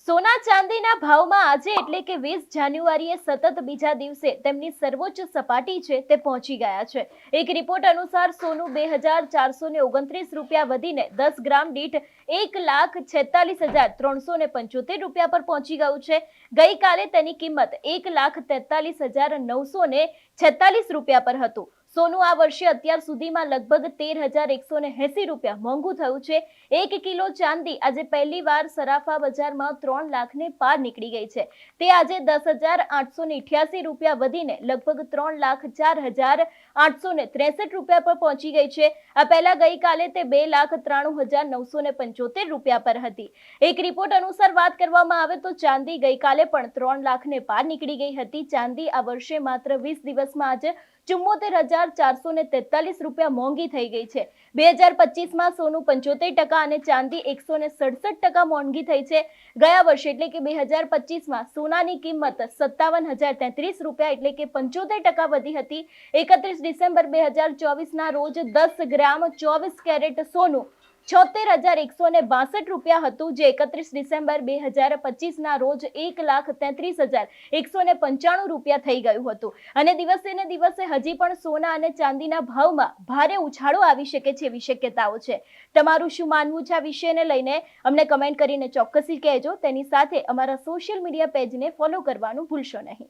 સોના ચાંદીના ભાવમાં આજે એટલે કે 20 જાન્યુઆરીએ સતત બીજા દિવસે તેમની સર્વોચ્ચ સપાટી છે તે પહોંચી ગયા છે। એક રિપોર્ટ અનુસાર સોનું 2429 રૂપિયા વધીને 10 ગ્રામ દીઠ 1,46,375 રૂપિયા પર પહોંચી ગયું છે। ગઈકાલે તેની કિંમત 1,43,946 રૂપિયા પર હતું। સોનું આ વર્ષે અત્યાર સુધીમાં લગભગ 13,180 રૂપિયા મોંઘું થયું છે। 1 કિલો ચાંદી આજે પહેલીવાર સરાફા બજારમાં 3 લાખને પાર નીકળી ગઈ છે। તે આજે 10,888 રૂપિયા વધીને લગભગ 3,04,863 રૂપિયા પર પહોંચી ગઈ છે। આ પહેલા ગઈકાલે તે 2,93,975 રૂપિયા પર હતી। એક રિપોર્ટ અનુસાર વાત કરવામાં આવે તો ચાંદી ગઈકાલે પણ 3 લાખને પાર નીકળી ગઈ હતી। ચાંદી આ વર્ષે માત્ર 20 દિવસમાં આજે 74,443 રૂપિયા મોંઘી થઈ ગઈ છે। 2025માં સોનું 75% અને ચાંદી 167% મોંઘી થઈ છે। ગયા વર્ષે એટલે કે 2025માં સોનાની કિંમત 57,033 રૂપિયા એટલે કે 75% વધી હતી। 31 ડિસેમ્બર 2024ના રોજ 10 ગ્રામ 24 કેરેટ સોનું 76,162 રૂપિયા હતું, જે 31 ડિસેમ્બર 2025ના રોજ 1,33,195 રૂપિયા થઈ ગયું હતું। અને દિવસે ને દિવસે હજી પણ સોના અને ચાંદીના ભાવમાં ભારે ઉછાળો આવી શકે છે એવી શક્યતાઓ છે। તમારું શું માનવું છે આ વિષયને લઈને અમને કમેન્ટ કરીને ચોક્કસથી કહેજો। તેની સાથે અમારા સોશિયલ મીડિયા પેજને ફોલો કરવાનું ભૂલશો નહીં।